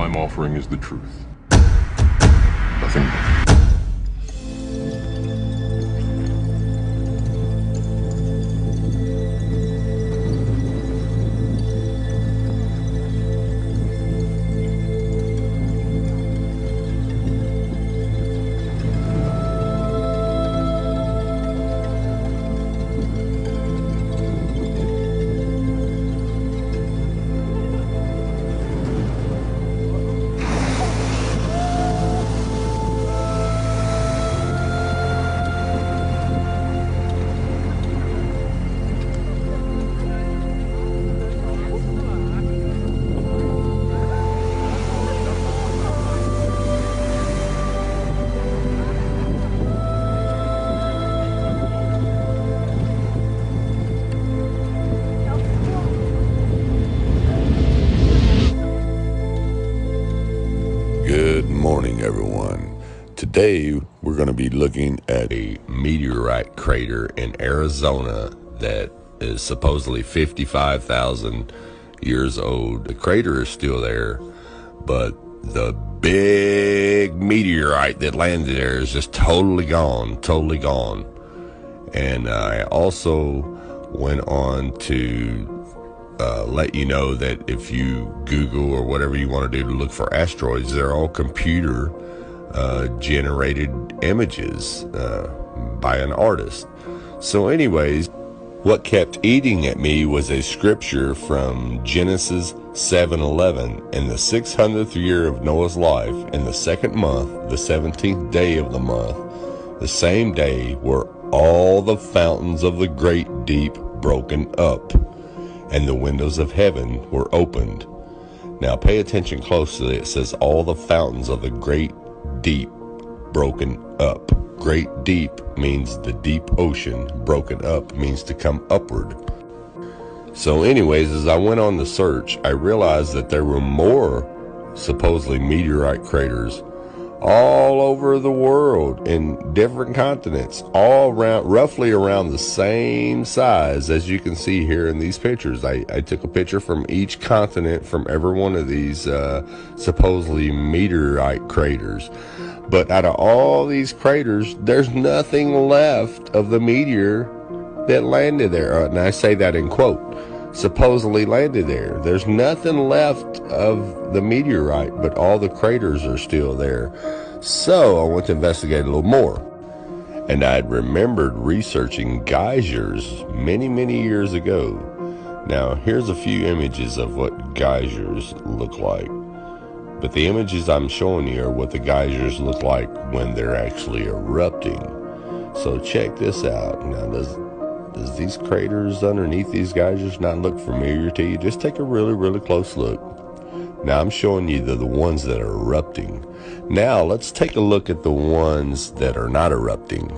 I'm offering is the truth. Nothing more. Good morning, everyone. Today we're going to be looking at a meteorite crater in Arizona that is supposedly 55,000 years old. The crater is still there, but the big meteorite that landed there is just totally gone. And I also went on to let you know that if you Google or whatever you want to do to look for asteroids, they're all computer generated images by an artist. So anyways, what kept eating at me was a scripture from Genesis 7:11. In the 600th year of Noah's life, in the second month, the 17th day of the month, the same day were all the fountains of the great deep broken up, and the windows of heaven were opened. Now pay attention closely. It says all the fountains of the great deep broken up. Great deep means the deep ocean. Broken up means to come upward. So anyways, as I went on the search, I realized that there were more supposedly meteorite craters all over the world in different continents, all around, roughly around the same size as you can see here in these pictures. I took a picture from each continent from every one of these supposedly meteorite craters. But out of all these craters, there's nothing left of the meteor that landed there. And I say that in quote, supposedly landed there. There's nothing left of the meteorite, but all the craters are still there. So I went to investigate a little more, and I'd remembered researching geysers many years ago. Now here's a few images of what geysers look like, but the images I'm showing you are what the geysers look like when they're actually erupting. So check this out. Now does these craters underneath these geysers not look familiar to you? Just take a really close look. Now I'm showing you the ones that are erupting. Now let's take a look at the ones that are not erupting.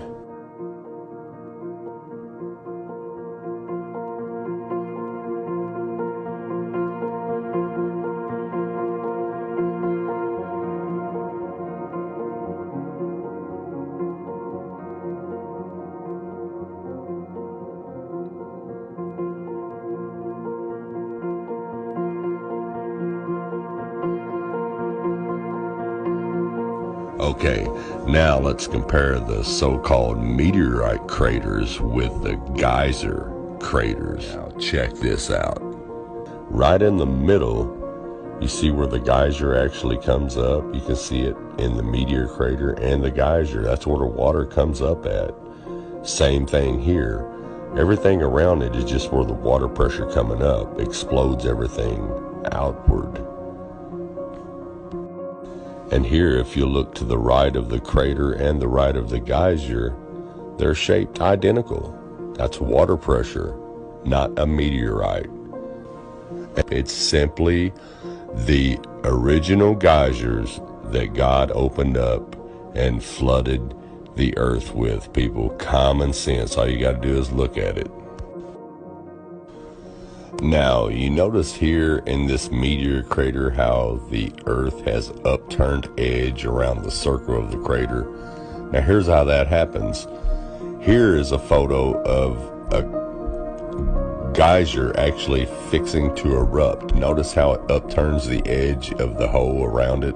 Okay, now let's compare the so-called meteorite craters with the geyser craters. Now check this out. Right in the middle, you see where the geyser actually comes up. You can see it in the meteor crater and the geyser. That's where the water comes up at. Same thing here. Everything around it is just where the water pressure coming up explodes everything outward. And here, if you look to the right of the crater and the right of the geyser, they're shaped identical. That's water pressure, not a meteorite. It's simply the original geysers that God opened up and flooded the earth with. People, common sense. All you got to do is look at it. Now, you notice here in this meteor crater how the earth has upturned edge around the circle of the crater. Now, here's how that happens. Here is a photo of a geyser actually fixing to erupt. Notice how it upturns the edge of the hole around it.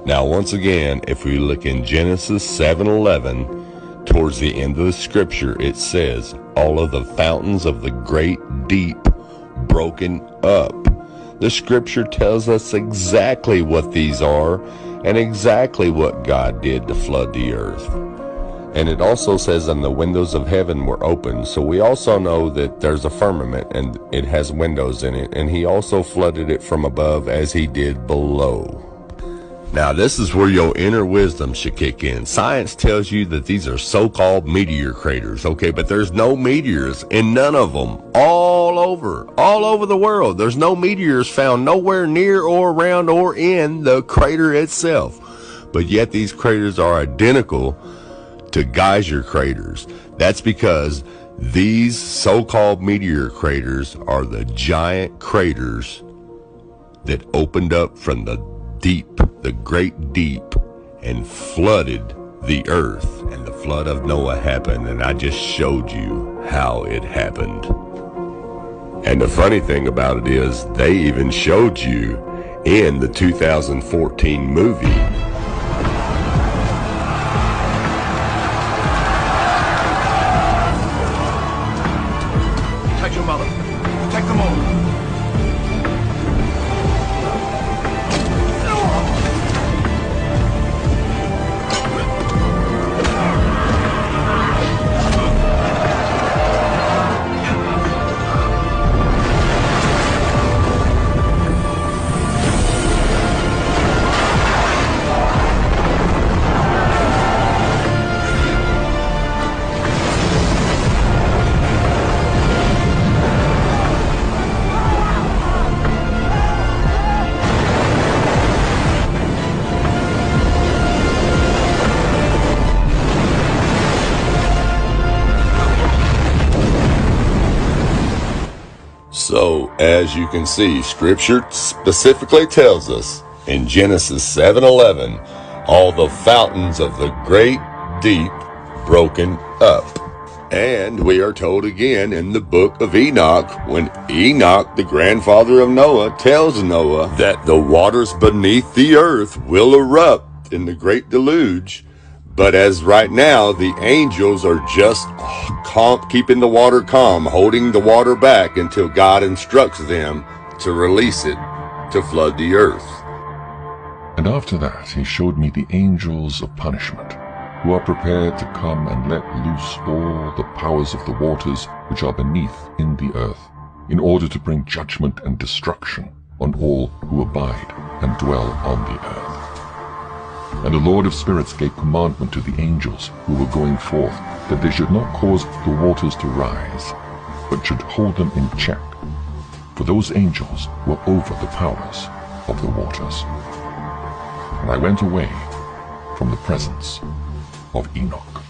Now once again, if we look in Genesis 7:11, towards the end of the scripture, it says, all of the fountains of the great deep broken up. The scripture tells us exactly what these are and exactly what God did to flood the earth. And it also says, and the windows of heaven were open. So we also know that there's a firmament and it has windows in it. And he also flooded it from above as he did below. Now this is where your inner wisdom should kick in. Science tells you that these are so-called meteor craters, okay? But there's no meteors in none of them. All over the world. There's no meteors found nowhere near or around or in the crater itself. But yet these craters are identical to geyser craters. That's because these so-called meteor craters are the giant craters that opened up from the deep, the great deep, and flooded the earth. And the flood of Noah happened, and I just showed you how it happened. And the funny thing about it is, they even showed you in the 2014 movie. Protect your mother. Protect them all. So, as you can see, Scripture specifically tells us in Genesis 7:11, all the fountains of the great deep broken up. And we are told again in the book of Enoch, when Enoch, the grandfather of Noah, tells Noah that the waters beneath the earth will erupt in the great deluge. But as right now, the angels are just keeping the water calm, holding the water back until God instructs them to release it to flood the earth. And after that he showed me the angels of punishment, who are prepared to come and let loose all the powers of the waters which are beneath in the earth, in order to bring judgment and destruction on all who abide and dwell on the earth. And the Lord of spirits gave commandment to the angels who were going forth, that they should not cause the waters to rise, but should hold them in check, for those angels were over the powers of the waters. And I went away from the presence of Enoch.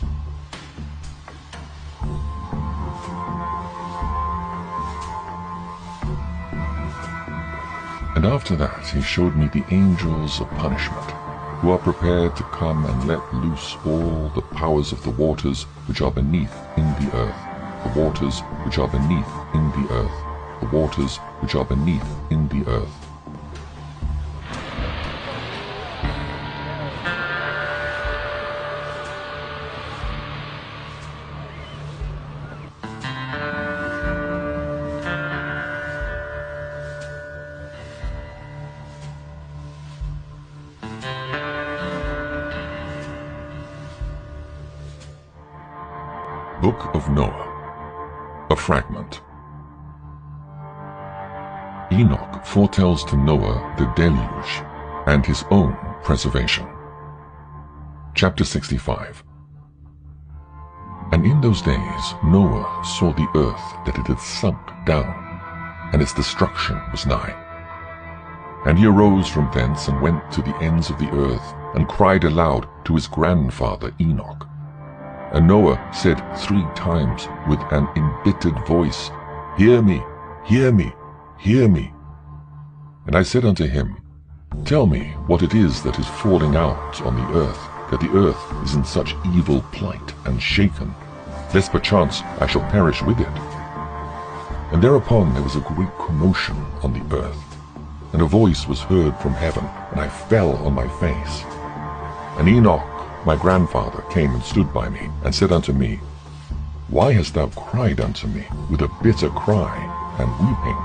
And after that he showed me the angels of punishment, who are prepared to come and let loose all the powers of the waters which are beneath in the earth, the waters which are beneath in the earth, the waters which are beneath in the earth. Book of Noah, a fragment. Enoch foretells to Noah the deluge and his own preservation. Chapter 65. And in those days Noah saw the earth that it had sunk down, and its destruction was nigh. And he arose from thence and went to the ends of the earth, and cried aloud to his grandfather Enoch. And Noah said 3 times with an embittered voice, Hear me, hear me, hear me. And I said unto him, Tell me what it is that is falling out on the earth, that the earth is in such evil plight and shaken, lest perchance I shall perish with it. And thereupon there was a great commotion on the earth, and a voice was heard from heaven, and I fell on my face. And Enoch, my grandfather, came and stood by me, and said unto me, Why hast thou cried unto me with a bitter cry and weeping?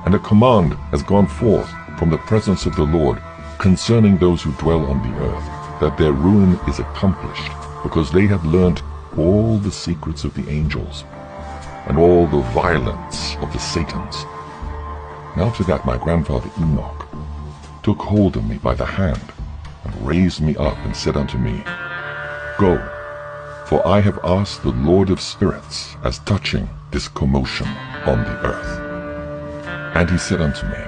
And a command has gone forth from the presence of the Lord concerning those who dwell on the earth, that their ruin is accomplished, because they have learnt all the secrets of the angels, and all the violence of the Satans. And after that my grandfather Enoch took hold of me by the hand, and raised me up, and said unto me, Go, for I have asked the Lord of spirits as touching this commotion on the earth. And he said unto me,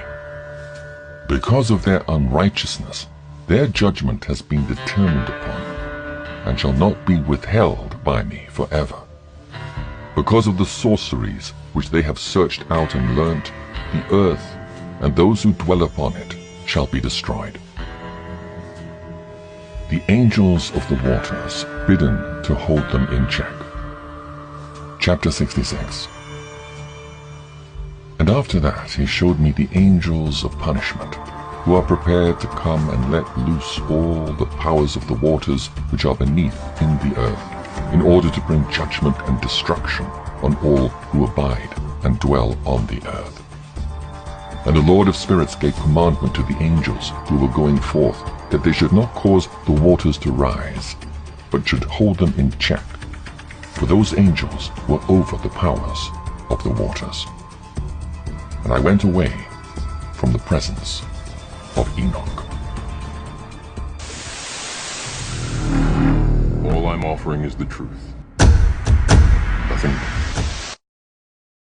Because of their unrighteousness, their judgment has been determined upon, and shall not be withheld by me forever. Because of the sorceries which they have searched out and learnt, the earth and those who dwell upon it shall be destroyed. The angels of the waters bidden to hold them in check. Chapter 66. And after that he showed me the angels of punishment, who are prepared to come and let loose all the powers of the waters which are beneath in the earth, in order to bring judgment and destruction on all who abide and dwell on the earth. And the Lord of spirits gave commandment to the angels who were going forth, that they should not cause the waters to rise, but should hold them in check, for those angels were over the powers of the waters. And I went away from the presence of Enoch. All I'm offering is the truth. Nothing more.